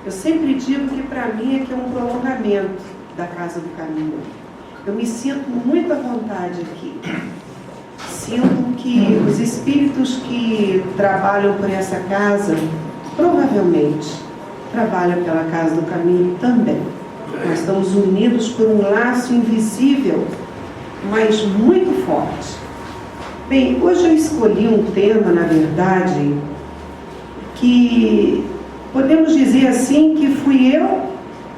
Eu sempre digo que para mim é que é um prolongamento da Casa do Caminho. Eu me sinto muito à vontade aqui. Sinto que os espíritos que trabalham por essa casa, provavelmente, trabalham pela Casa do Caminho também. Nós estamos unidos por um laço invisível, mas muito forte. Bem, hoje eu escolhi um tema, na verdade, que podemos dizer assim que fui eu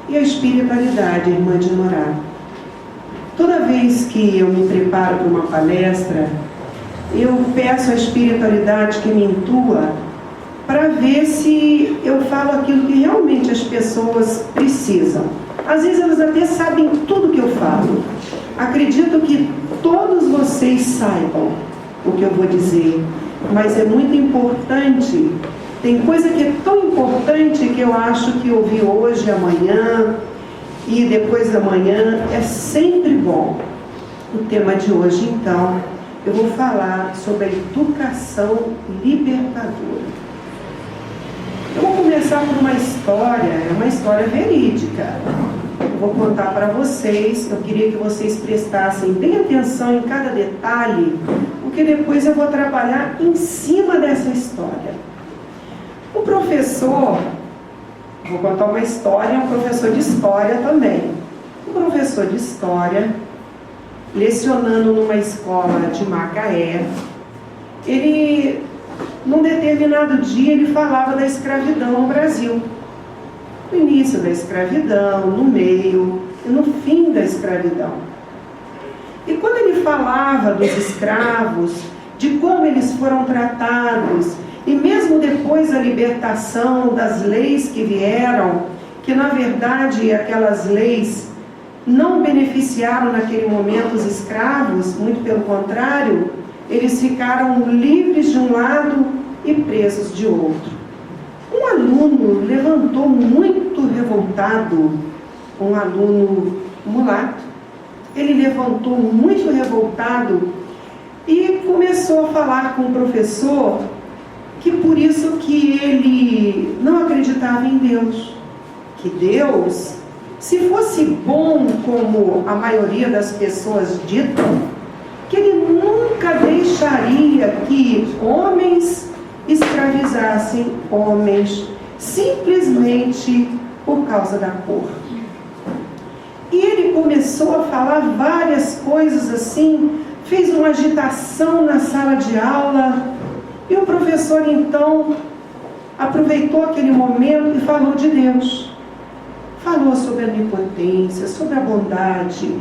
e a espiritualidade, a irmã de Norá. Toda vez que eu me preparo para uma palestra, eu peço à espiritualidade que me intua para ver se eu falo aquilo que realmente as pessoas precisam. Às vezes elas até sabem tudo que eu falo. Acredito que todos vocês saibam o que eu vou dizer, mas é muito importante. Tem coisa que é tão importante que eu acho que ouvir hoje, amanhã e depois da manhã é sempre bom. O tema de hoje, então, eu vou falar sobre a educação libertadora. Eu vou começar por uma história, é uma história verídica. Eu vou contar para vocês, eu queria que vocês prestassem bem atenção em cada detalhe, porque depois eu vou trabalhar em cima dessa história. O professor, vou contar uma história, é um professor de história também. O professor de história, lecionando numa escola de Macaé, ele, num determinado dia, ele falava da escravidão no Brasil. No início da escravidão, no meio e no fim da escravidão. E quando ele falava dos escravos, de como eles foram tratados, e mesmo depois da libertação, das leis que vieram, que na verdade aquelas leis não beneficiaram naquele momento os escravos, muito pelo contrário, eles ficaram livres de um lado e presos de outro. Um aluno levantou muito revoltado, um aluno mulato, ele levantou muito revoltado e começou a falar com o professor que por isso que ele não acreditava em Deus, que Deus, se fosse bom como a maioria das pessoas ditam, que ele nunca deixaria que homens escravizassem homens simplesmente por causa da cor. E ele começou a falar várias coisas assim, fez uma agitação na sala de aula. E o professor, então, aproveitou aquele momento e falou de Deus. Falou sobre a onipotência, sobre a bondade,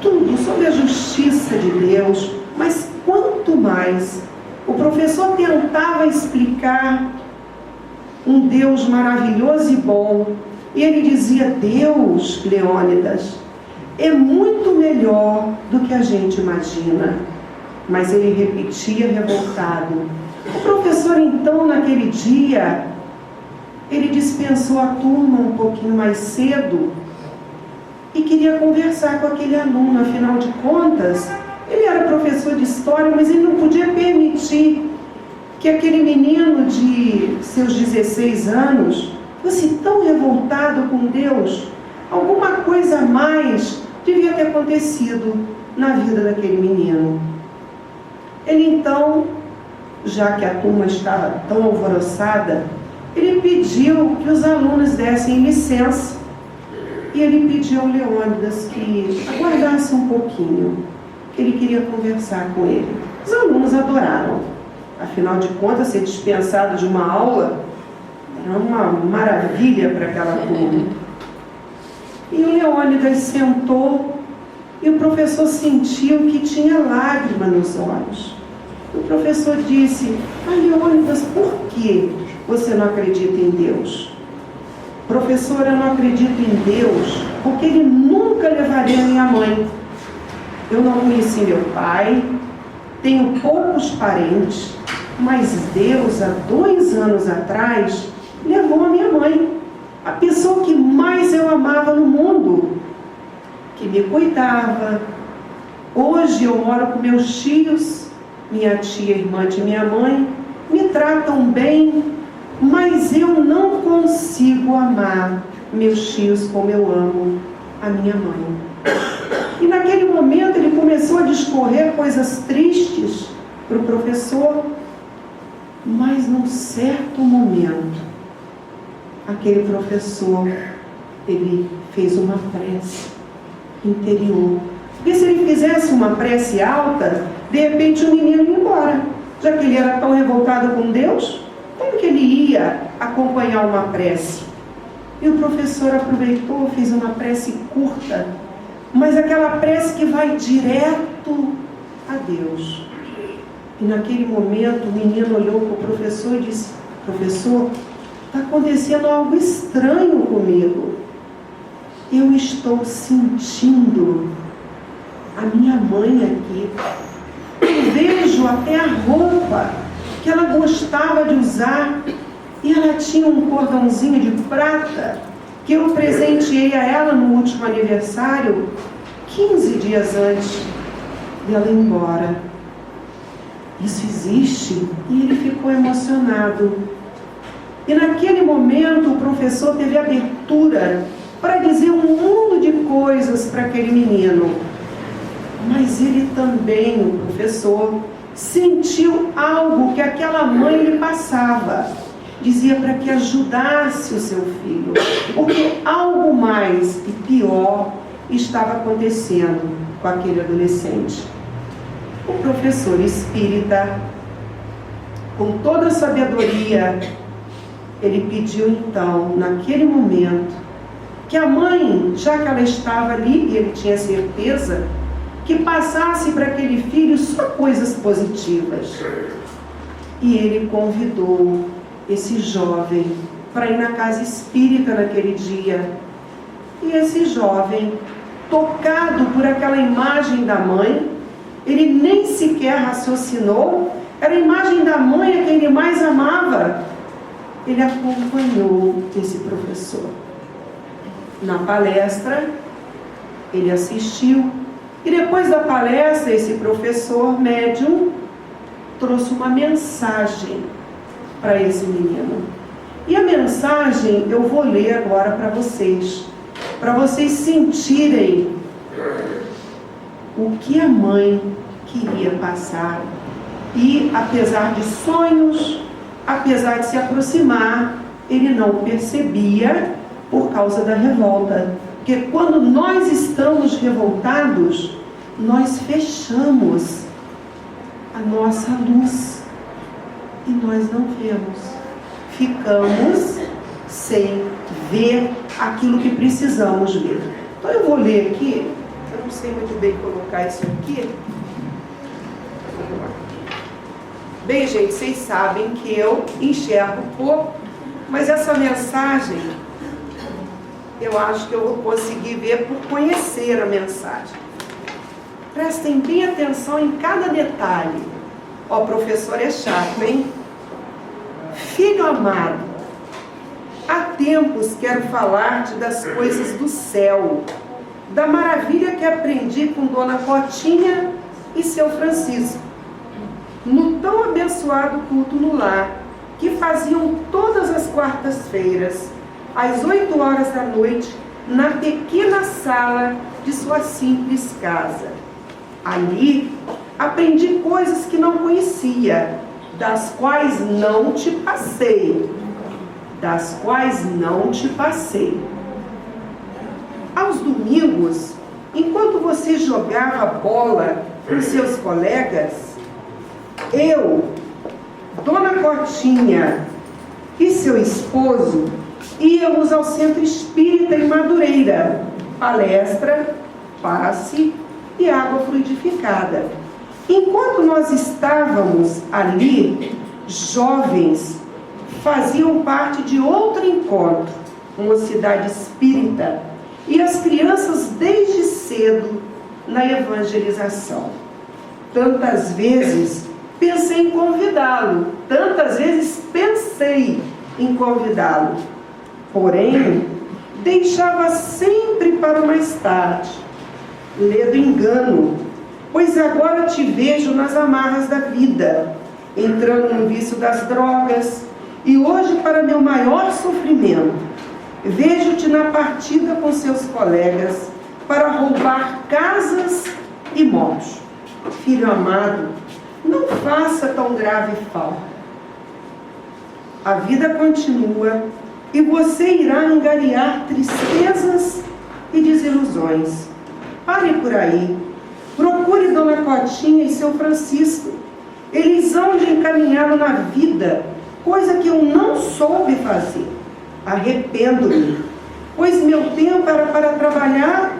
tudo, sobre a justiça de Deus. Mas quanto mais o professor tentava explicar um Deus maravilhoso e bom, e ele dizia: Deus, Leônidas, é muito melhor do que a gente imagina. Mas ele repetia revoltado. O professor, então, naquele dia, ele dispensou a turma um pouquinho mais cedo e queria conversar com aquele aluno. Afinal de contas, ele era professor de história, mas ele não podia permitir que aquele menino de seus 16 anos fosse tão revoltado com Deus. Alguma coisa a mais devia ter acontecido na vida daquele menino. Ele então, já que a turma estava tão alvoroçada, ele pediu que os alunos dessem licença. E ele pediu ao Leônidas que aguardasse um pouquinho, que ele queria conversar com ele. Os alunos adoraram. Afinal de contas, ser dispensado de uma aula era uma maravilha para aquela turma. E o Leônidas sentou e o professor sentiu que tinha lágrima nos olhos. O professor disse: Leônidas, por que você não acredita em Deus? Professor, eu não acredito em Deus porque ele nunca levaria minha mãe. Eu não conheci meu pai, tenho poucos parentes, mas Deus, há 2 anos atrás, levou a minha mãe, a pessoa que mais eu amava no mundo, que me cuidava. Hoje eu moro com meus tios, minha tia, irmã de minha mãe, me tratam bem, mas eu não consigo amar meus tios como eu amo a minha mãe. E naquele momento ele começou a discorrer coisas tristes para o professor, mas num certo momento, aquele professor, ele fez uma prece interior. Porque se ele fizesse uma prece alta, de repente o menino ia embora. Já que ele era tão revoltado com Deus, como que ele ia acompanhar uma prece? E o professor aproveitou, fez uma prece curta, mas aquela prece que vai direto a Deus. E naquele momento o menino olhou para o professor e disse: professor, está acontecendo algo estranho comigo. Eu estou sentindo a minha mãe aqui. Eu vejo até a roupa que ela gostava de usar, e ela tinha um cordãozinho de prata que eu presenteei a ela no último aniversário, 15 dias antes dela ir embora. Isso existe? E ele ficou emocionado. E naquele momento o professor teve abertura para dizer um mundo de coisas para aquele menino. Mas ele também, o professor, sentiu algo que aquela mãe lhe passava. Dizia para que ajudasse o seu filho, porque algo mais e pior estava acontecendo com aquele adolescente. O professor espírita, com toda a sabedoria, ele pediu então, naquele momento, que a mãe, já que ela estava ali, e ele tinha certeza, que passasse para aquele filho só coisas positivas. E ele convidou esse jovem para ir na casa espírita naquele dia. E esse jovem, tocado por aquela imagem da mãe, ele nem sequer raciocinou, era a imagem da mãe a quem ele mais amava. Ele acompanhou esse professor. Na palestra, ele assistiu, e depois da palestra, esse professor médium trouxe uma mensagem para esse menino. E a mensagem eu vou ler agora para vocês sentirem o que a mãe queria passar. E apesar de sonhos, apesar de se aproximar, ele não percebia por causa da revolta. Porque quando nós estamos revoltados, nós fechamos a nossa luz e nós não vemos. Ficamos sem ver aquilo que precisamos ver. Então eu vou ler aqui, eu não sei muito bem colocar isso aqui. Bem, gente, vocês sabem que eu enxergo pouco, mas essa mensagem eu acho que eu vou conseguir ver por conhecer a mensagem. Prestem bem atenção em cada detalhe. Ó, professor é chato, hein? Filho amado, há tempos quero falar-te das coisas do céu, da maravilha que aprendi com Dona Cotinha e seu Francisco, no tão abençoado culto no lar, que faziam todas as quartas-feiras, às 8 horas da noite, na pequena sala de sua simples casa. Ali, aprendi coisas que não conhecia, das quais não te passei. Aos domingos, enquanto você jogava bola com seus colegas, eu, Dona Cotinha e seu esposo íamos ao Centro Espírita em Madureira, palestra, passe e água fluidificada. Enquanto nós estávamos ali, jovens faziam parte de outro encontro, uma cidade espírita, e as crianças desde cedo na evangelização. Tantas vezes pensei em convidá-lo, porém, deixava sempre para mais tarde, ledo engano, pois agora te vejo nas amarras da vida, entrando no vício das drogas, E hoje, para meu maior sofrimento, vejo-te na partida com seus colegas para roubar casas e motos. Filho amado, não faça tão grave falta. A vida continua e você irá angariar tristezas e desilusões. Pare por aí. Procure Dona Cotinha e seu Francisco. Eles hão de encaminhá-lo na vida, coisa que eu não soube fazer. Arrependo-me, pois meu tempo era para trabalhar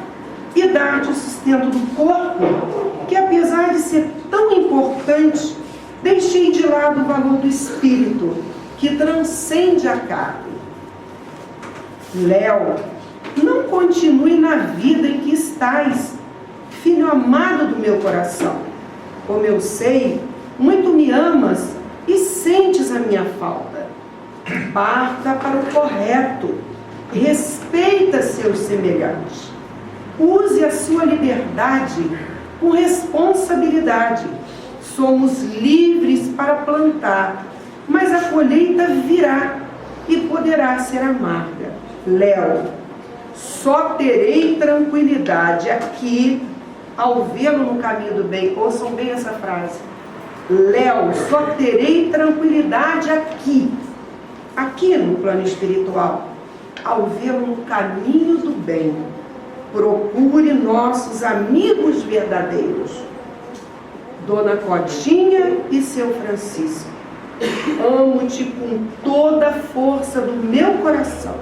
e dar-te o sustento do corpo, que apesar de ser tão importante, deixei de lado o valor do espírito, que transcende a carne. Léo, não continue na vida em que estás, filho amado do meu coração. Como eu sei, muito me amas e sentes a minha falta. Parta para o correto, respeita seus semelhantes. Use a sua liberdade com responsabilidade. Somos livres para plantar, mas a colheita virá e poderá ser amarga. Léo, só terei tranquilidade aqui ao vê-lo no caminho do bem. Ouçam bem essa frase. Léo, só terei tranquilidade aqui no plano espiritual, ao vê-lo no caminho do bem. Procure nossos amigos verdadeiros, Dona Cotinha e seu Francisco. Amo-te com toda a força do meu coração.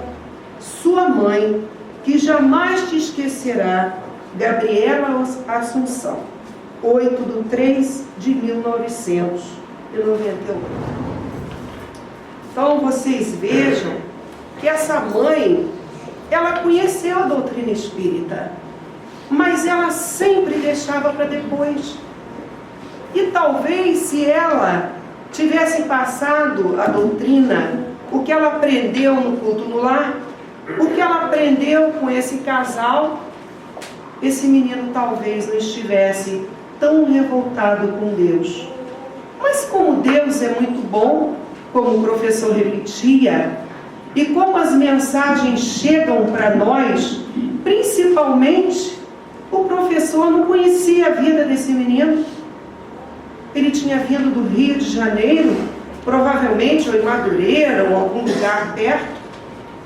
Sua mãe, que jamais te esquecerá, Gabriela Assunção, 8/3/1998. Então vocês vejam que essa mãe, ela conheceu a doutrina espírita, mas ela sempre deixava para depois. E talvez se ela tivesse passado a doutrina, o que ela aprendeu no culto no lar, o que ela aprendeu com esse casal, esse menino talvez não estivesse tão revoltado com Deus. Mas como Deus é muito bom, como o professor repetia, e como as mensagens chegam para nós, principalmente, o professor não conhecia a vida desse menino. Ele tinha vindo do Rio de Janeiro, provavelmente, ou em Madureira, ou algum lugar perto,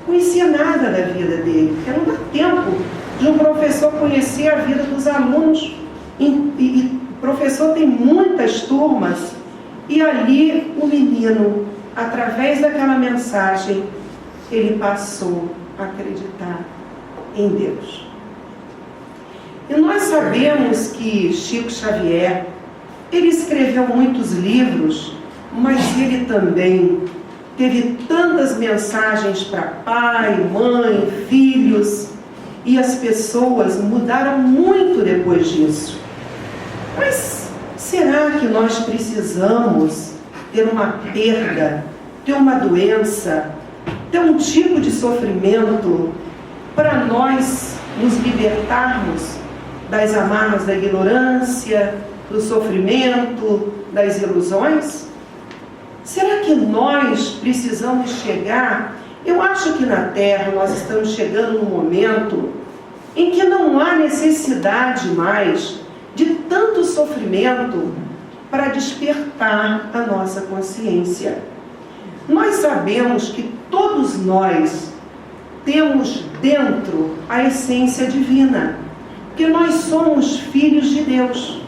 conhecia nada da vida dele, porque não dá tempo de um professor conhecer a vida dos alunos. E o professor tem muitas turmas, e ali o menino, através daquela mensagem, ele passou a acreditar em Deus. E nós sabemos que Chico Xavier, ele escreveu muitos livros, mas ele também teve tantas mensagens para pai, mãe, filhos, e as pessoas mudaram muito depois disso. Mas será que nós precisamos ter uma perda, ter uma doença, ter um tipo de sofrimento para nós nos libertarmos das amarras da ignorância, do sofrimento, das ilusões? Será que nós precisamos chegar? Eu acho que na Terra nós estamos chegando num momento em que não há necessidade mais de tanto sofrimento para despertar a nossa consciência. Nós sabemos que todos nós temos dentro a essência divina, que nós somos filhos de Deus.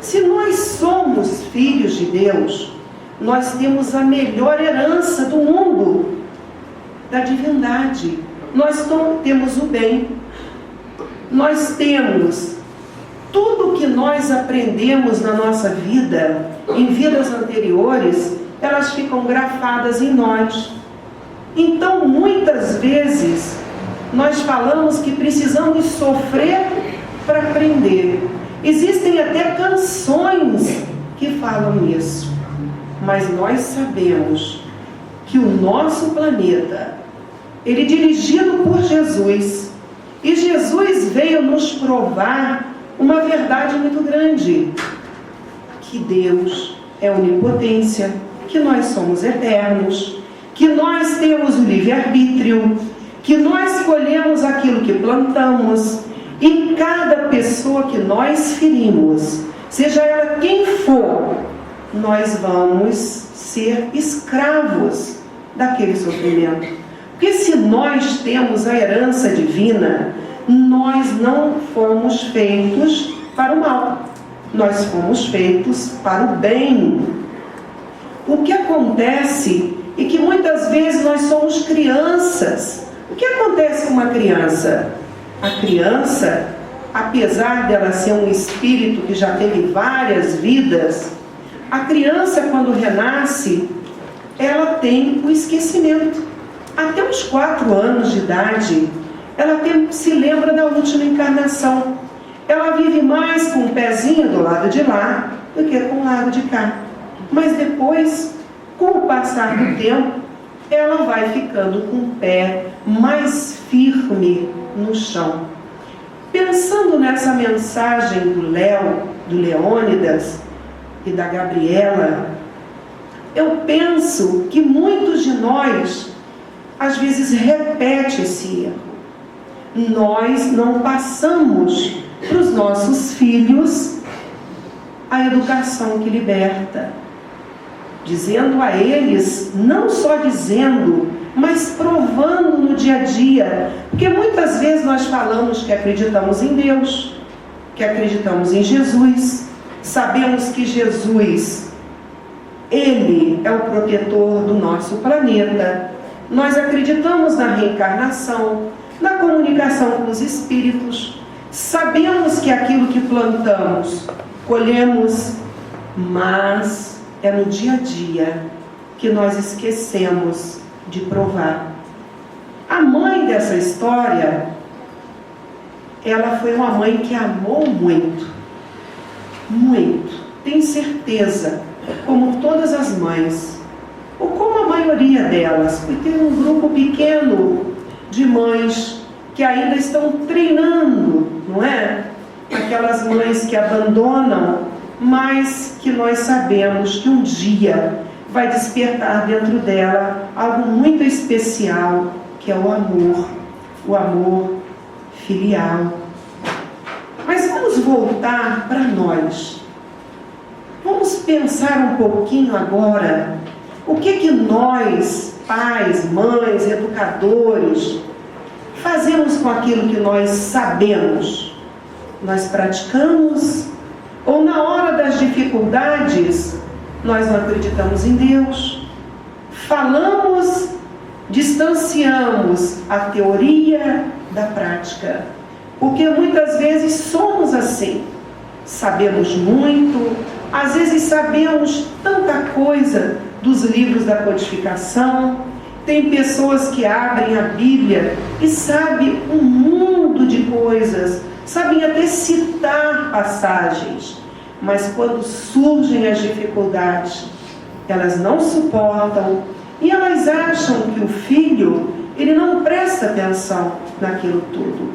Se nós somos filhos de Deus, nós temos a melhor herança do mundo, da divindade. Nós temos o bem. Nós temos tudo que nós aprendemos na nossa vida, em vidas anteriores, elas ficam grafadas em nós. Então, muitas vezes, nós falamos que precisamos sofrer para aprender. Existem até canções que falam isso. Mas nós sabemos que o nosso planeta, ele é dirigido por Jesus. E Jesus veio nos provar uma verdade muito grande. Que Deus é onipotência, que nós somos eternos, que nós temos o livre-arbítrio, que nós colhemos aquilo que plantamos, e cada pessoa que nós ferimos, seja ela quem for, nós vamos ser escravos daquele sofrimento. Porque se nós temos a herança divina, nós não fomos feitos para o mal, nós fomos feitos para o bem. O que acontece é que muitas vezes nós somos crianças. O que acontece com uma criança? A criança, apesar dela ser um espírito que já teve várias vidas, a criança, quando renasce, ela tem o esquecimento. Até os 4 anos de idade, ela se lembra da última encarnação. Ela vive mais com o pezinho do lado de lá do que com o lado de cá. Mas depois, com o passar do tempo, ela vai ficando com o pé mais firme no chão. Pensando nessa mensagem do Léo, do Leônidas e da Gabriela, eu penso que muitos de nós, às vezes, repete esse erro. Nós não passamos para os nossos filhos a educação que liberta, dizendo a eles, não só dizendo, mas provando no dia a dia. Porque muitas vezes nós falamos que acreditamos em Deus, que acreditamos em Jesus, sabemos que Jesus, Ele é o protetor do nosso planeta, nós acreditamos na reencarnação, na comunicação com os espíritos, sabemos que aquilo que plantamos, colhemos, mas é no dia a dia que nós esquecemos de provar. A mãe dessa história, ela foi uma mãe que amou muito, muito, tenho certeza, como todas as mães, ou como a maioria delas, porque tem um grupo pequeno de mães que ainda estão treinando, não é? Aquelas mães que abandonam, mas que nós sabemos que um dia vai despertar dentro dela algo muito especial, que é o amor filial. Mas vamos voltar para nós. Vamos pensar um pouquinho agora o que nós, pais, mães, educadores, fazemos com aquilo que nós sabemos. Nós praticamos, ou na hora das dificuldades, nós não acreditamos em Deus. Falamos, distanciamos a teoria da prática. Porque muitas vezes somos assim. Sabemos muito, às vezes sabemos tanta coisa dos livros da codificação. Tem pessoas que abrem a Bíblia e sabem um mundo de coisas, sabem até citar passagens, mas quando surgem as dificuldades, elas não suportam e elas acham que o filho, ele não presta atenção naquilo tudo.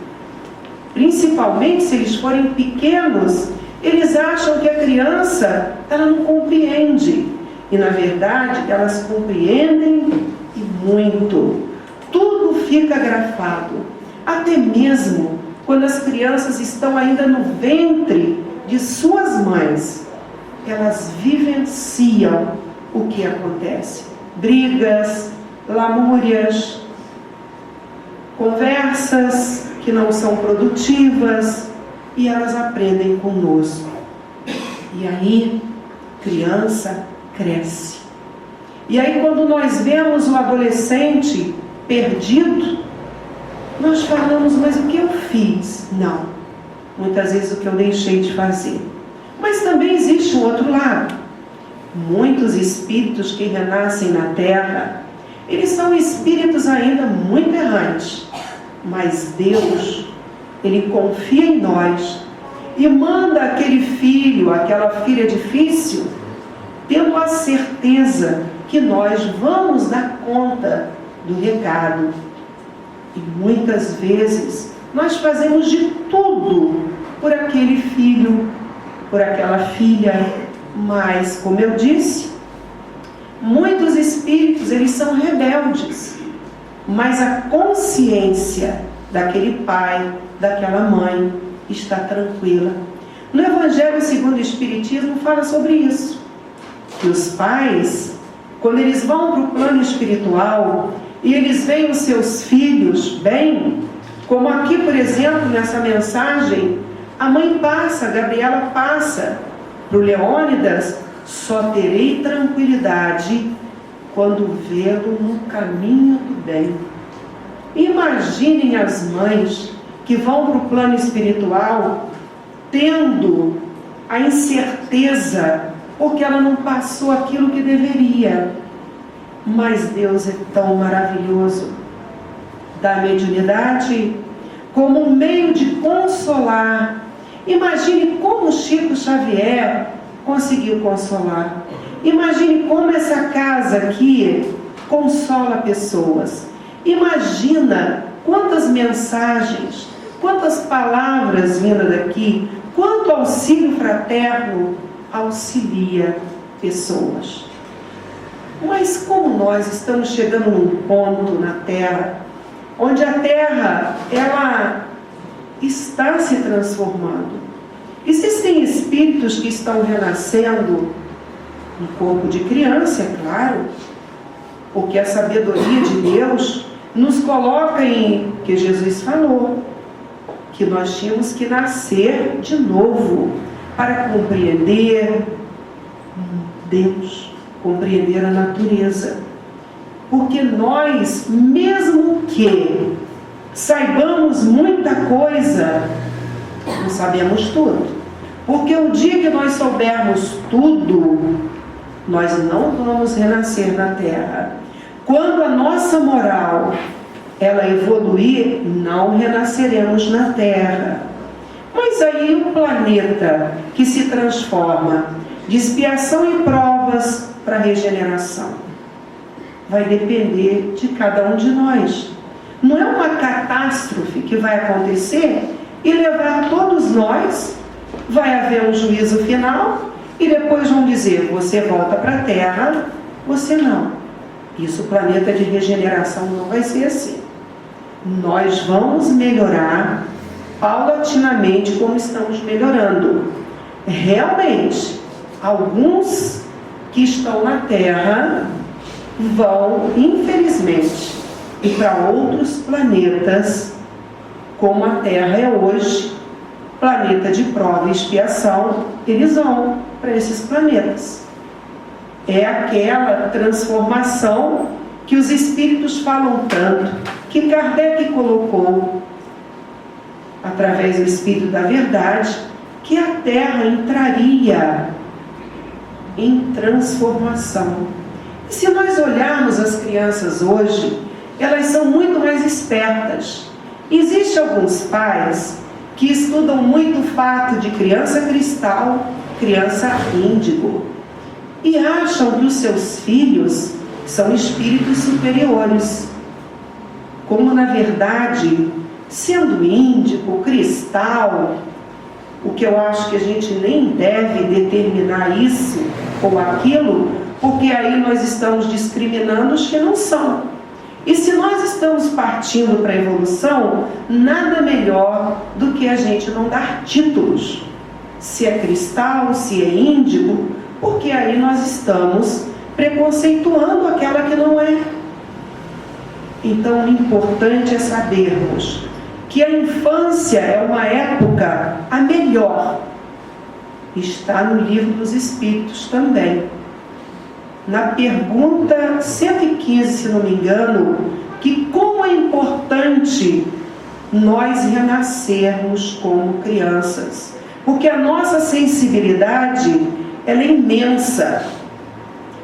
Principalmente se eles forem pequenos, eles acham que a criança, ela não compreende. E na verdade, elas compreendem e muito. Tudo fica grafado. Até mesmo quando as crianças estão ainda no ventre de suas mães, elas vivenciam o que acontece. Brigas, lamúrias, conversas que não são produtivas, e elas aprendem conosco. E aí, criança cresce. E aí, quando nós vemos o adolescente perdido, nós falamos, mas o que eu fiz? Não. Muitas vezes o que eu deixei de fazer. Mas também existe um outro lado. Muitos espíritos que renascem na Terra, eles são espíritos ainda muito errantes. Mas Deus, Ele confia em nós e manda aquele filho, aquela filha difícil, tendo a certeza que nós vamos dar conta do recado. E muitas vezes nós fazemos de tudo por aquele filho, por aquela filha, mas, como eu disse, muitos espíritos, eles são rebeldes, mas a consciência daquele pai, daquela mãe, está tranquila. No Evangelho segundo o Espiritismo fala sobre isso, que os pais, quando eles vão para o plano espiritual e eles veem os seus filhos bem, como aqui, por exemplo, nessa mensagem, a mãe passa, a Gabriela passa para o Leônidas: só terei tranquilidade quando vê-lo no caminho do bem. Imaginem as mães que vão para o plano espiritual tendo a incerteza porque ela não passou aquilo que deveria. Mas Deus é tão maravilhoso. Da mediunidade como um meio de consolar. Imagine como Chico Xavier conseguiu consolar. Imagine como essa casa aqui consola pessoas. Imagina quantas mensagens, quantas palavras vindas daqui, quanto auxílio fraterno auxilia pessoas. Mas como nós estamos chegando num ponto na Terra, onde a Terra, ela está se transformando. Existem espíritos que estão renascendo no corpo de criança, é claro, porque a sabedoria de Deus nos coloca em, que Jesus falou, que nós tínhamos que nascer de novo para compreender Deus, compreender a natureza. Porque nós, mesmo que saibamos muita coisa, não sabemos tudo. Porque o dia que nós soubermos tudo, nós não vamos renascer na Terra. Quando a nossa moral ela evoluir, não renasceremos na Terra. Mas aí o planeta que se transforma de expiação e provas para regeneração vai depender de cada um de nós. Não é uma catástrofe que vai acontecer e levar todos nós, vai haver um juízo final e depois vão dizer: você volta para a Terra, você não. Isso, o planeta de regeneração não vai ser assim. Nós vamos melhorar paulatinamente como estamos melhorando. Realmente, alguns que estão na Terra vão, infelizmente, ir para outros planetas, como a Terra é hoje, planeta de prova e expiação. Eles vão para esses planetas. É aquela transformação que os espíritos falam tanto, que Kardec colocou, através do Espírito da Verdade, que a Terra entraria em transformação. E se nós olharmos as crianças hoje, elas são muito mais espertas. Existem alguns pais que estudam muito o fato de criança cristal, criança índigo, e acham que os seus filhos são espíritos superiores, como na verdade, sendo índigo, cristal, o que eu acho que a gente nem deve determinar isso ou aquilo, porque aí nós estamos discriminando os que não são. E se nós estamos partindo para a evolução, nada melhor do que a gente não dar títulos, se é cristal, se é índigo, porque aí nós estamos preconceituando aquela que não é. Então, o importante é sabermos que a infância é uma época a melhor. Está no Livro dos Espíritos também. Na pergunta 115, se não me engano, que como é importante nós renascermos como crianças. Porque a nossa sensibilidade, ela é imensa.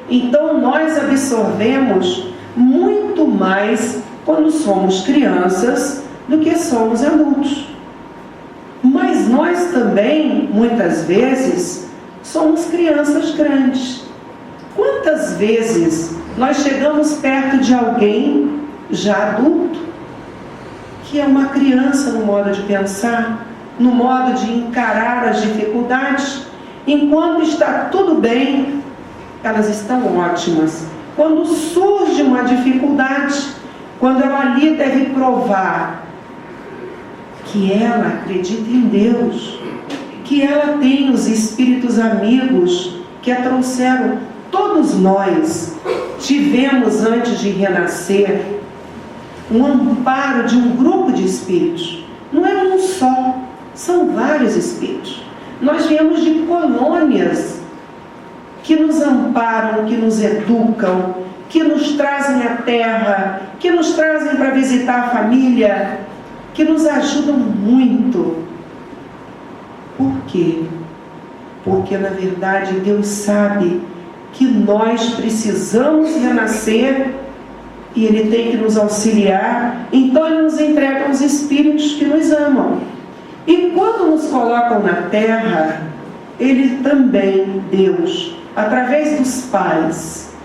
Então, nós absorvemos muito mais quando somos crianças do que somos adultos. Mas nós também, muitas vezes, somos crianças grandes. Quantas vezes nós chegamos perto de alguém já adulto, que é uma criança no modo de pensar, no modo de encarar as dificuldades, enquanto está tudo bem, elas estão ótimas. Quando surge uma dificuldade, quando ela ali deve provar que ela acredita em Deus, que ela tem os espíritos amigos que a trouxeram. Todos nós tivemos, antes de renascer, um amparo de um grupo de espíritos. Não é um só, são vários espíritos. Nós viemos de colônias que nos amparam, que nos educam, que nos trazem à terra, que nos trazem para visitar a família, que nos ajudam muito. Por quê? Porque, na verdade, Deus sabe que nós precisamos renascer e Ele tem que nos auxiliar. Então Ele nos entrega os espíritos que nos amam. E quando nos colocam na terra, Ele também, Deus, através dos pais,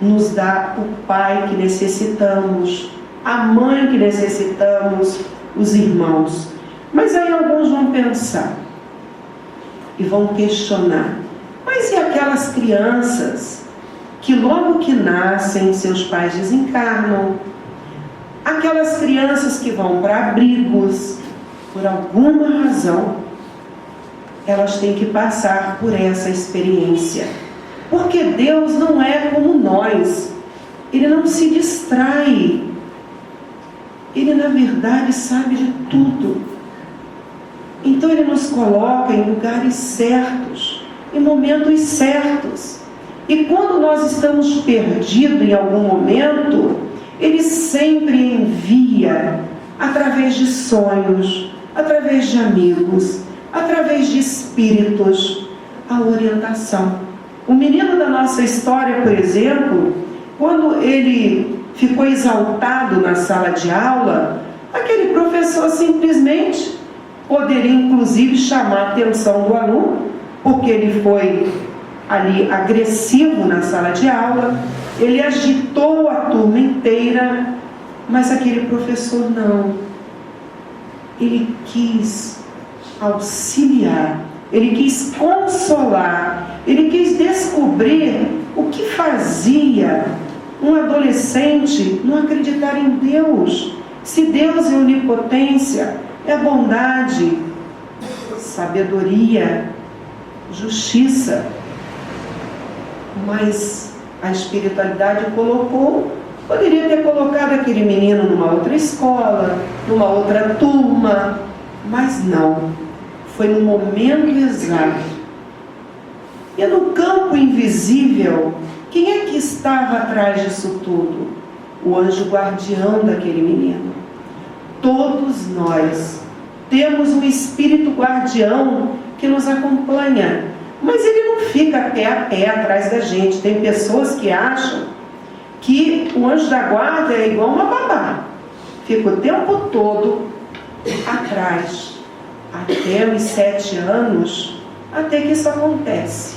nos dá o pai que necessitamos, a mãe que necessitamos, os irmãos. Mas aí alguns vão pensar e vão questionar: mas e aquelas crianças que logo que nascem seus pais desencarnam? Aquelas crianças que vão para abrigos, por alguma razão, elas têm que passar por essa experiência. Porque Deus não é como nós. Ele não se distrai. Ele, na verdade, sabe de tudo. Então Ele nos coloca em lugares certos, em momentos certos. E quando nós estamos perdidos em algum momento, Ele sempre envia, através de sonhos, através de amigos, através de espíritos, a orientação. O menino da nossa história, por exemplo, quando ele ficou exaltado na sala de aula, aquele professor simplesmente poderia inclusive chamar a atenção do aluno, porque ele foi ali agressivo na sala de aula, ele agitou a turma inteira, mas aquele professor não. Ele quis auxiliar, ele quis consolar, ele quis descobrir o que fazia um adolescente não acreditar em Deus. Se Deus é onipotência, é bondade, sabedoria, justiça, mas a espiritualidade poderia ter colocado aquele menino numa outra escola, numa outra turma, mas não, foi no momento exato. E no campo invisível, quem é que estava atrás disso tudo? O anjo guardião daquele menino. Todos nós temos um espírito guardião que nos acompanha, mas ele não fica pé a pé atrás da gente. Tem pessoas que acham que o anjo da guarda é igual uma babá, fica o tempo todo atrás, até os 7 anos, até que isso acontece.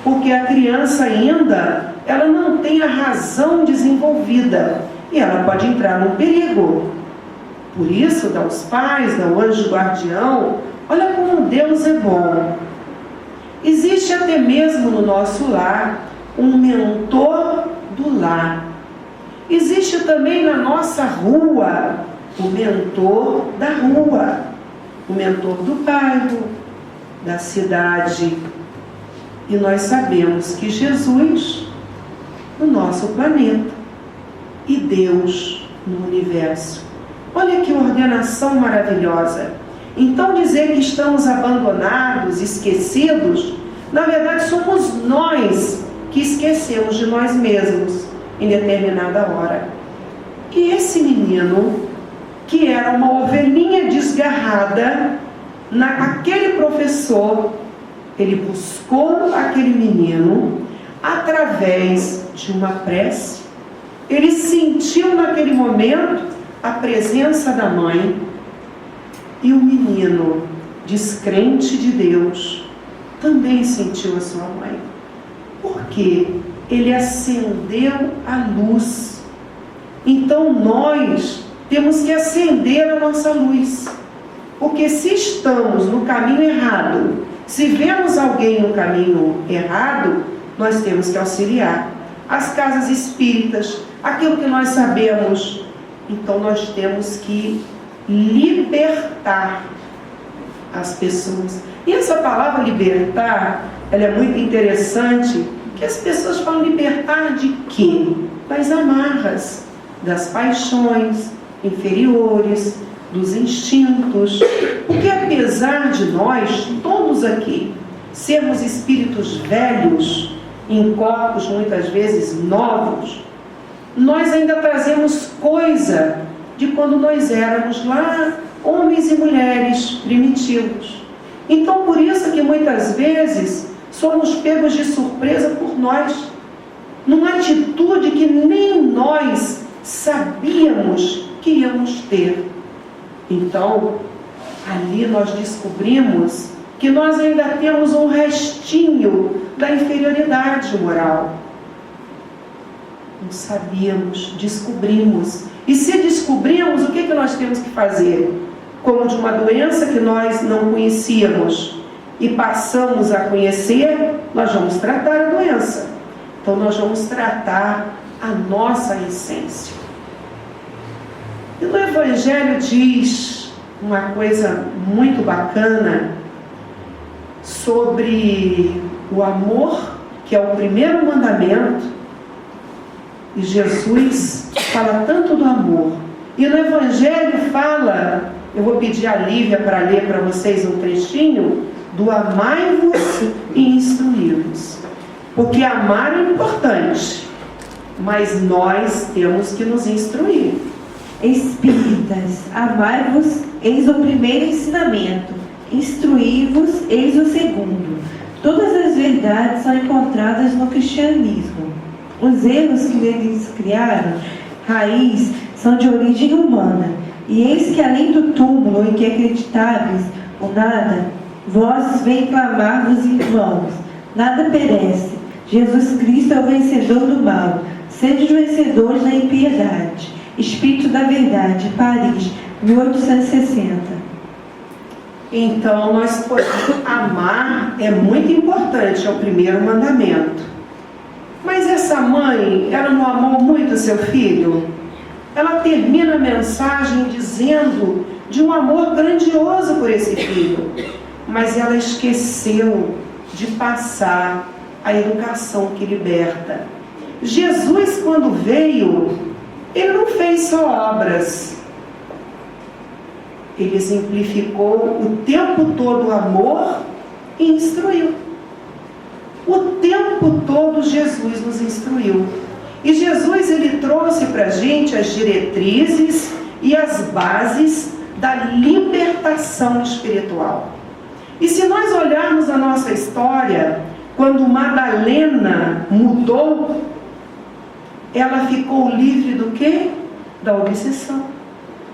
Porque a criança ainda, ela não tem a razão desenvolvida e ela pode entrar num perigo. Por isso, dá os pais, dá o anjo guardião. Olha como Deus é bom. Existe até mesmo no nosso lar um mentor do lar. Existe também na nossa rua o mentor da rua, o mentor do bairro, da cidade. E nós sabemos que Jesus, no nosso planeta, e Deus no universo. Olha que ordenação maravilhosa. Então dizer que estamos abandonados, esquecidos, na verdade somos nós que esquecemos de nós mesmos em determinada hora. E esse menino, que era uma ovelhinha desgarrada, aquele professor, ele buscou aquele menino através de uma prece. Ele sentiu naquele momento a presença da mãe, e o menino, descrente de Deus, também sentiu a sua mãe. Porque ele acendeu a luz. Então nós temos que acender a nossa luz. Porque se estamos no caminho errado, se vemos alguém no caminho errado, nós temos que auxiliar. As casas espíritas, aquilo que nós sabemos, então nós temos que libertar as pessoas. E essa palavra libertar, ela é muito interessante, que as pessoas falam libertar de quê? Das amarras, das paixões inferiores, dos instintos. Porque apesar de nós, todos aqui, sermos espíritos velhos, em corpos muitas vezes novos, nós ainda trazemos coisa de quando nós éramos lá, homens e mulheres primitivos. Então por isso que muitas vezes somos pegos de surpresa por nós, numa atitude que nem nós sabíamos que íamos ter. Então, ali nós descobrimos que nós ainda temos um restinho da inferioridade moral. Não sabíamos, descobrimos. E se descobrimos, o que nós temos que fazer? Como de uma doença que nós não conhecíamos e passamos a conhecer, nós vamos tratar a doença. Então nós vamos tratar a nossa essência. E no Evangelho diz uma coisa muito bacana sobre o amor, que é o primeiro mandamento. E Jesus fala tanto do amor. E no Evangelho fala, eu vou pedir a Lívia para ler para vocês um trechinho, do amai-vos e instruí-vos. Porque amar é importante, mas nós temos que nos instruir. Espíritas, amai-vos, eis o primeiro ensinamento, instruí-vos, eis o segundo. Todas as verdades são encontradas no cristianismo. Os erros que eles criaram, raiz, são de origem humana. E eis que além do túmulo em que acreditáveis o nada, vós vem clamar-vos irmãos, nada perece. Jesus Cristo é o vencedor do mal. Sede os vencedores na impiedade. Espírito da Verdade, Paris, 1860. Então, nós podemos amar, é muito importante, é o primeiro mandamento. Mas essa mãe, ela não amou muito seu filho? Ela termina a mensagem dizendo de um amor grandioso por esse filho. Mas ela esqueceu de passar a educação que liberta. Jesus, quando veio, ele não fez só obras. Ele exemplificou o tempo todo o amor e instruiu. O tempo todo Jesus nos instruiu. E Jesus, ele trouxe para a gente as diretrizes e as bases da libertação espiritual. E se nós olharmos a nossa história, quando Madalena mudou, ela ficou livre do quê? Da obsessão.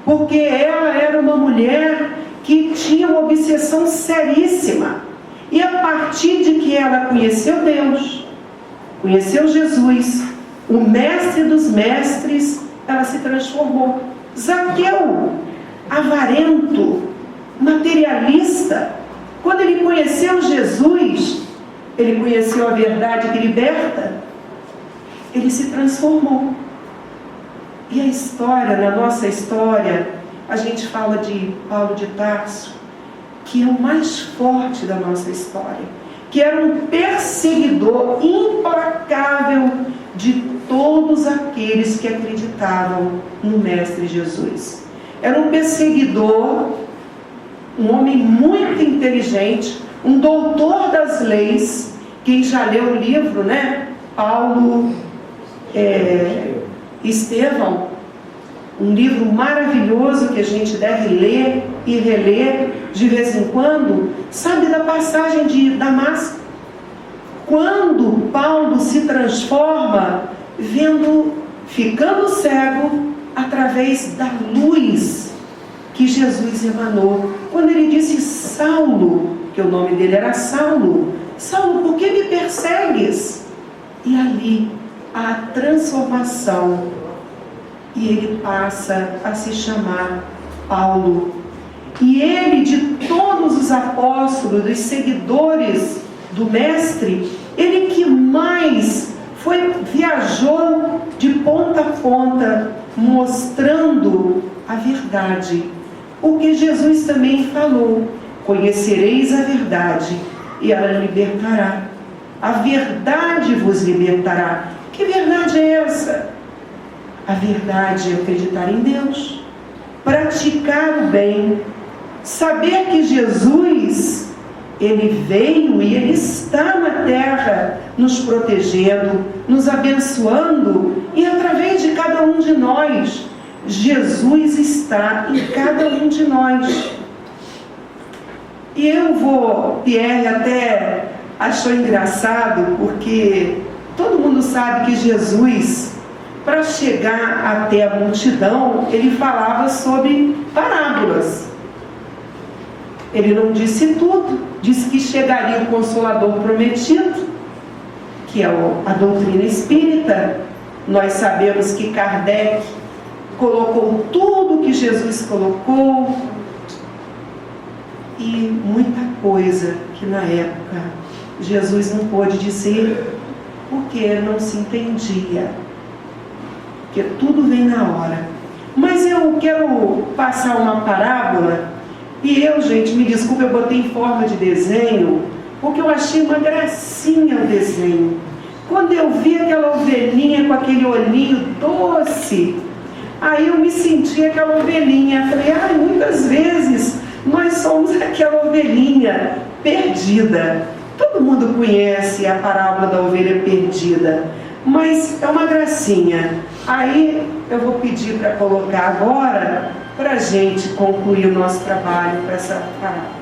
Porque ela era uma mulher que tinha uma obsessão seríssima. E a partir de que ela conheceu Deus, conheceu Jesus, o mestre dos mestres, ela se transformou. Zaqueu, avarento, materialista, quando ele conheceu Jesus, ele conheceu a verdade que liberta, ele se transformou. E a história, na nossa história, a gente fala de Paulo de Tarso, que é o mais forte da nossa história, que era um perseguidor implacável de todos aqueles que acreditavam no Mestre Jesus. Era um perseguidor, um homem muito inteligente, um doutor das leis. Quem já leu o livro, né? Paulo Estevão, um livro maravilhoso que a gente deve ler e reler de vez em quando, sabe da passagem de Damasco, quando Paulo se transforma, ficando cego através da luz que Jesus emanou. Quando ele disse: Saulo, que o nome dele era Saulo, Saulo, por que me persegues? E ali há a transformação, e ele passa a se chamar Paulo. E ele, de todos os apóstolos, dos seguidores do Mestre, ele que mais viajou de ponta a ponta, mostrando a verdade. Porque Jesus também falou: conhecereis a verdade e ela libertará. A verdade vos libertará. Que verdade é essa? A verdade é acreditar em Deus, praticar o bem, saber que Jesus, Ele veio e Ele está na terra, nos protegendo, nos abençoando, e através de cada um de nós, Jesus está em cada um de nós. E Pierre até achou engraçado, porque todo mundo sabe que Jesus, para chegar até a multidão, ele falava sobre parábolas. Ele não disse tudo, disse que chegaria o Consolador prometido, que é a doutrina espírita. Nós sabemos que Kardec colocou tudo que Jesus colocou, e muita coisa que na época Jesus não pôde dizer, porque não se entendia, porque tudo vem na hora. Mas eu quero passar uma parábola, e gente, me desculpe, eu botei em forma de desenho, porque eu achei uma gracinha o desenho. Quando eu vi aquela ovelhinha com aquele olhinho doce, aí eu me senti aquela ovelhinha. Falei, muitas vezes nós somos aquela ovelhinha perdida. Todo mundo conhece a parábola da ovelha perdida, mas é uma gracinha. Aí eu vou pedir para colocar agora, para a gente concluir o nosso trabalho com essa parábola.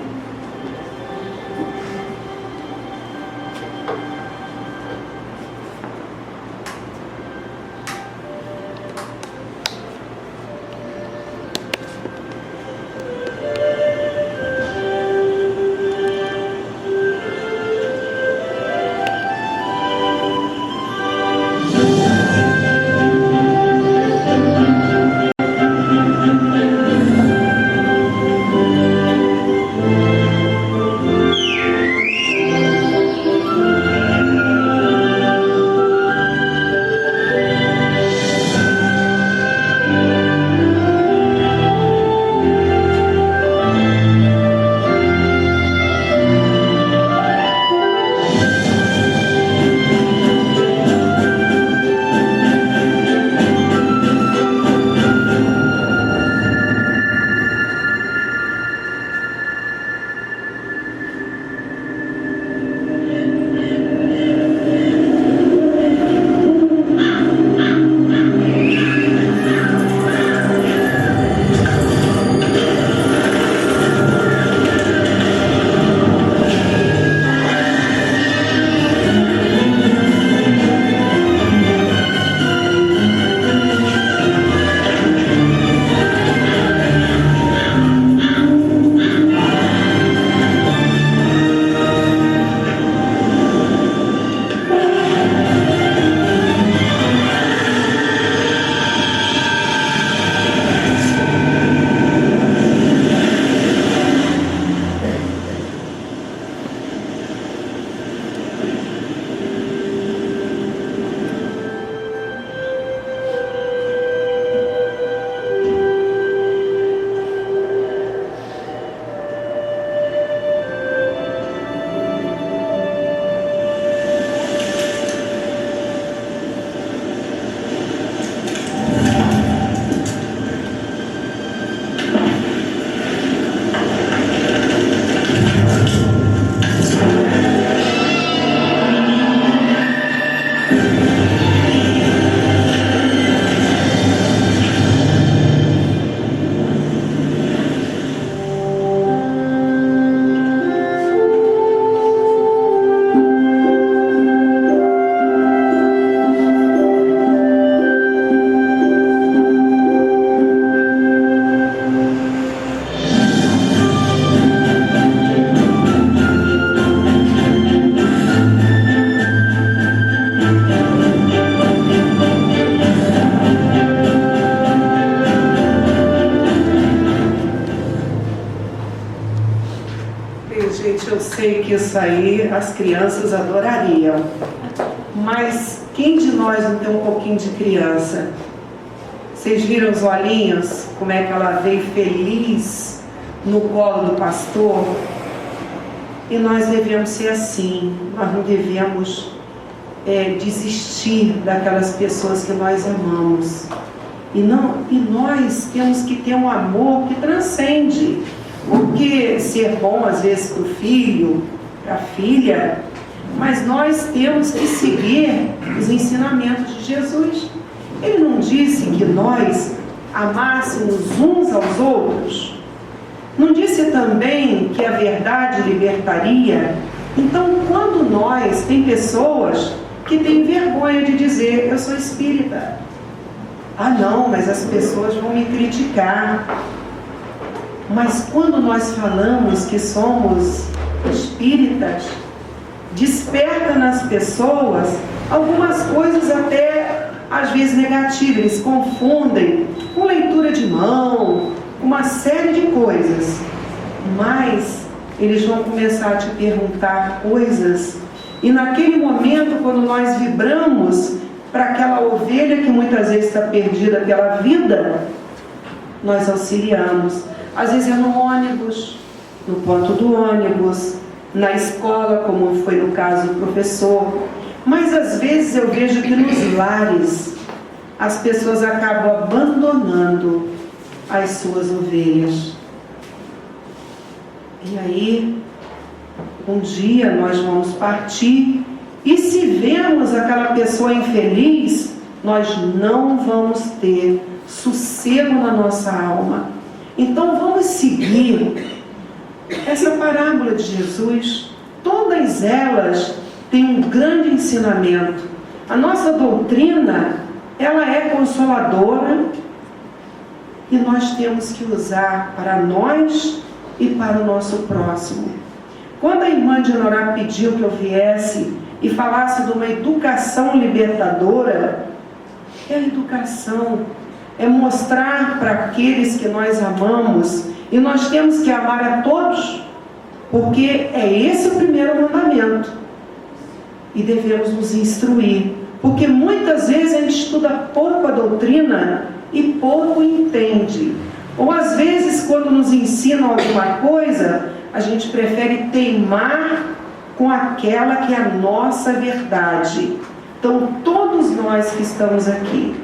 Gente, eu sei que isso aí as crianças adorariam. Mas quem de nós não tem um pouquinho de criança? Vocês viram os olhinhos? Como é que ela veio feliz no colo do pastor? E nós devemos ser assim. Nós não devemos desistir daquelas pessoas que nós amamos. E nós temos que ter um amor que transcende. Porque ser bom às vezes para o filho, para a filha, mas nós temos que seguir os ensinamentos de Jesus. Ele não disse que nós amássemos uns aos outros? Não disse também que a verdade libertaria? Então, quando tem pessoas que têm vergonha de dizer, eu sou espírita. Ah não, mas as pessoas vão me criticar. Mas quando nós falamos que somos espíritas, desperta nas pessoas algumas coisas até às vezes negativas. Eles confundem com leitura de mão, uma série de coisas, mas eles vão começar a te perguntar coisas, e naquele momento, quando nós vibramos para aquela ovelha que muitas vezes está perdida pela vida, nós auxiliamos. Às vezes é no ônibus, no ponto do ônibus, na escola, como foi no caso do professor, mas às vezes eu vejo que nos lares as pessoas acabam abandonando as suas ovelhas. E aí, um dia nós vamos partir, e se vemos aquela pessoa infeliz, nós não vamos ter sossego na nossa alma. Então vamos seguir essa parábola de Jesus. Todas elas têm um grande ensinamento. A nossa doutrina, ela é consoladora, e nós temos que usar para nós e para o nosso próximo. Quando a irmã de Norá pediu que eu viesse e falasse de uma educação libertadora, é a educação, é mostrar para aqueles que nós amamos, e nós temos que amar a todos, porque é esse o primeiro mandamento, e devemos nos instruir, porque muitas vezes a gente estuda pouco a doutrina e pouco entende, ou às vezes quando nos ensinam alguma coisa, a gente prefere teimar com aquela que é a nossa verdade. Então todos nós que estamos aqui,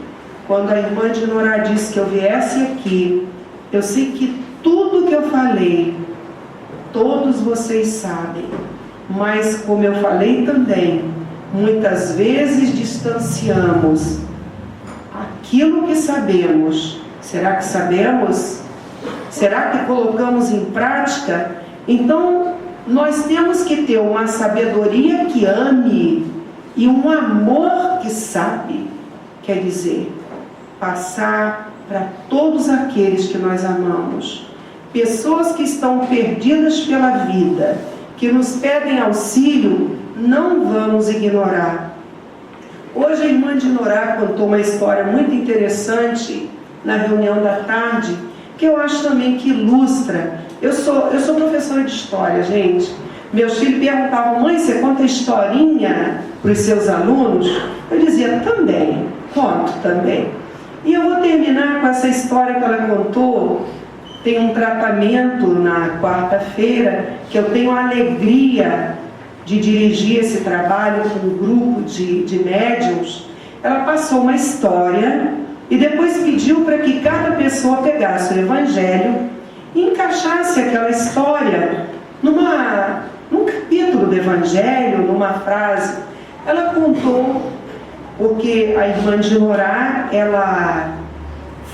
quando a irmã de Norá disse que eu viesse aqui, eu sei que tudo que eu falei, todos vocês sabem, mas como eu falei também, muitas vezes distanciamos aquilo que sabemos. Será que sabemos? Será que colocamos em prática? Então, nós temos que ter uma sabedoria que ame e um amor que sabe. Quer dizer, passar para todos aqueles que nós amamos. Pessoas que estão perdidas pela vida, que nos pedem auxílio, não vamos ignorar. Hoje a irmã de Norá contou uma história muito interessante na reunião da tarde, que eu acho também que ilustra. Eu sou professora de história, gente. Meus filhos perguntavam, mãe, você conta historinha para os seus alunos? Eu dizia, também, conto também. E eu vou terminar com essa história que ela contou. Tem um tratamento na quarta-feira, que eu tenho a alegria de dirigir esse trabalho com um grupo de médiuns. Ela passou uma história e depois pediu para que cada pessoa pegasse o Evangelho e encaixasse aquela história num capítulo do Evangelho, numa frase. Ela contou, porque a irmã de Norá, ela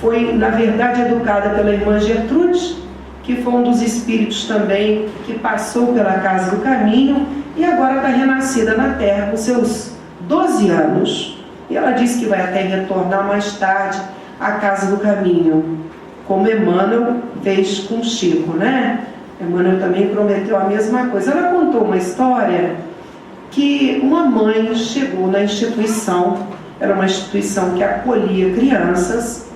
foi, na verdade, educada pela irmã Gertrude, que foi um dos espíritos também que passou pela Casa do Caminho e agora está renascida na Terra com seus 12 anos. E ela disse que vai até retornar mais tarde à Casa do Caminho, como Emmanuel fez com Chico, né? Emmanuel também prometeu a mesma coisa. Ela contou uma história que uma mãe chegou na instituição, era uma instituição que acolhia crianças,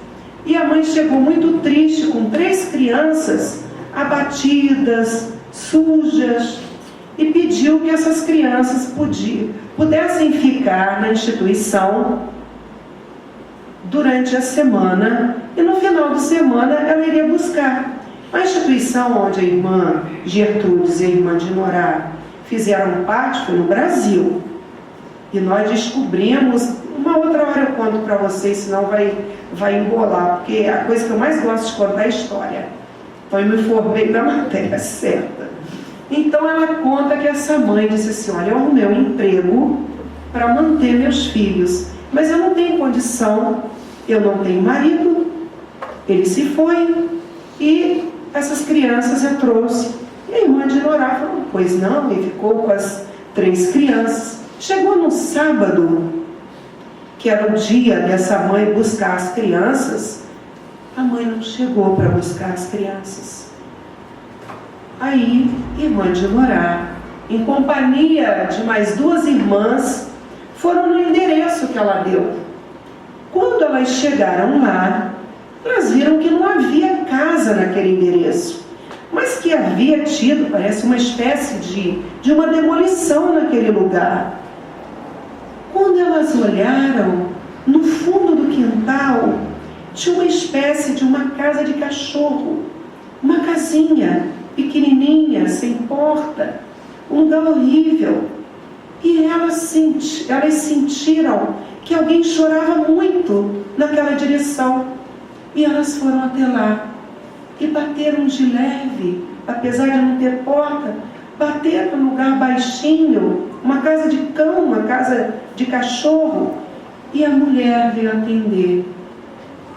e a mãe chegou muito triste com 3 crianças abatidas, sujas, e pediu que essas crianças pudessem ficar na instituição durante a semana, e no final de semana ela iria buscar. A instituição onde a irmã Gertrudes e a irmã Dinorá fizeram parte foi no Brasil. E nós descobrimos, uma outra hora eu conto para vocês, senão vai embolar, porque a coisa que eu mais gosto de contar é a história. Então eu me formei na matéria certa. Então ela conta que essa mãe disse assim: olha, eu arrumei um emprego para manter meus filhos, mas eu não tenho condição, eu não tenho marido, ele se foi, e essas crianças eu trouxe. E a irmã Dinorá falou: pois não, e ficou com as 3 crianças. Chegou no sábado, que era o dia dessa mãe buscar as crianças, a mãe não chegou para buscar as crianças. Aí, irmã Dinorá, em companhia de mais 2 irmãs, foram no endereço que ela deu. Quando elas chegaram lá, elas viram que não havia casa naquele endereço, mas que havia tido, parece, uma espécie de uma demolição naquele lugar. Quando elas olharam, no fundo do quintal, tinha uma espécie de uma casa de cachorro, uma casinha pequenininha, sem porta, um lugar horrível. E elas sentiram que alguém chorava muito naquela direção. E elas foram até lá e bateram de leve, apesar de não ter porta, bateram num lugar baixinho, uma casa de cão, uma casa de cachorro. E a mulher veio atender.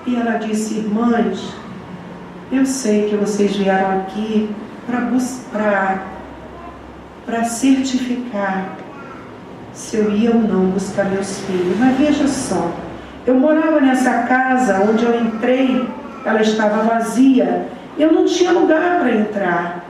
E ela disse: irmãs, eu sei que vocês vieram aqui para certificar se eu ia ou não buscar meus filhos. Mas veja só, eu morava nessa casa, onde eu entrei, ela estava vazia, eu não tinha lugar para entrar.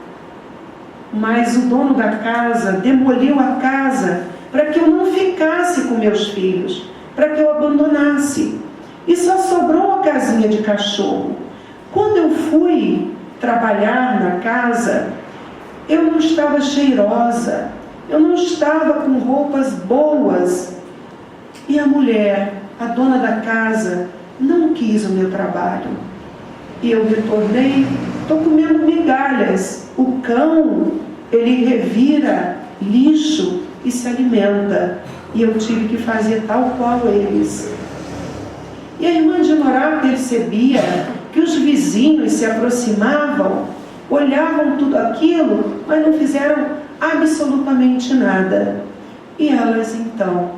Mas o dono da casa demoliu a casa para que eu não ficasse com meus filhos, para que eu abandonasse. E só sobrou a casinha de cachorro. Quando eu fui trabalhar na casa, eu não estava cheirosa, eu não estava com roupas boas. E a mulher, a dona da casa, não quis o meu trabalho. E eu retornei, estou comendo migalhas. O cão, ele revira lixo e se alimenta. E eu tive que fazer tal qual eles. E a irmã Dinorá percebia que os vizinhos se aproximavam, olhavam tudo aquilo, mas não fizeram absolutamente nada. E elas então,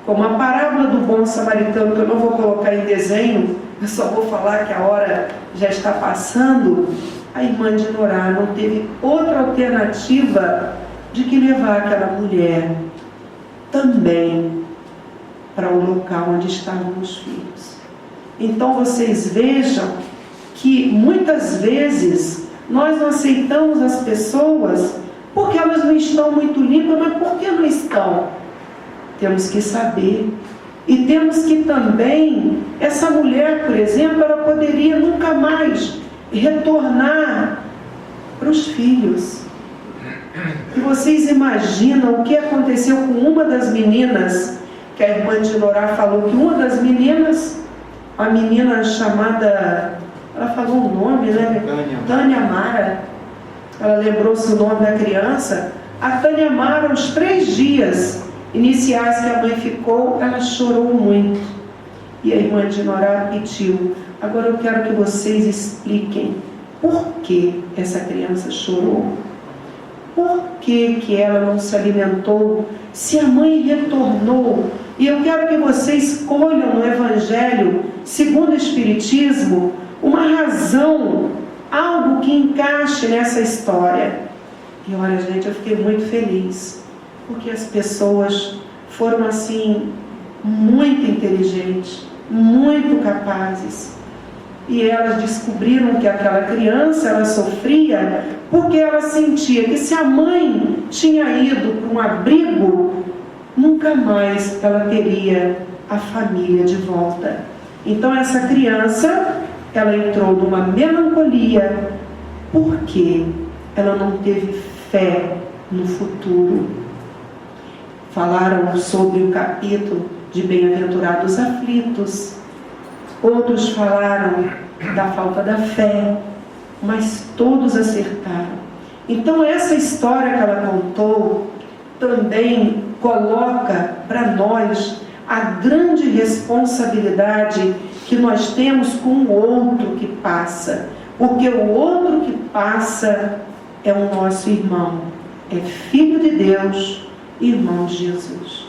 como a parábola do bom samaritano, que eu não vou colocar em desenho, eu só vou falar que a hora já está passando, a irmã Dinorá não teve outra alternativa de que levar aquela mulher também para o local onde estavam os filhos. Então vocês vejam que muitas vezes nós não aceitamos as pessoas porque elas não estão muito limpas. Mas por que não estão? Temos que saber. E temos que também, essa mulher, por exemplo, ela poderia nunca mais retornar para os filhos. E vocês imaginam o que aconteceu com uma das meninas, que a irmã Dinorá falou que uma das meninas, a menina chamada, ela falou o nome, né? Tânia Mara. Ela lembrou-se o nome da criança. A Tânia Mara, os 3 dias iniciais que a mãe ficou, ela chorou muito. E a irmã Dinorá pediu: agora eu quero que vocês expliquem por que essa criança chorou. Por que ela não se alimentou, se a mãe retornou? E eu quero que vocês escolham no Evangelho, segundo o Espiritismo, uma razão, algo que encaixe nessa história. E olha, gente, eu fiquei muito feliz, porque as pessoas foram assim, muito inteligentes, muito capazes. E elas descobriram que aquela criança, ela sofria porque ela sentia que se a mãe tinha ido para um abrigo, nunca mais ela teria a família de volta. Então essa criança, ela entrou numa melancolia porque ela não teve fé no futuro. Falaram sobre o capítulo de bem-aventurados aflitos. Outros falaram da falta da fé, mas todos acertaram. Então essa história que ela contou também coloca para nós a grande responsabilidade que nós temos com o outro que passa, porque o outro que passa é o nosso irmão, é filho de Deus, irmão de Jesus.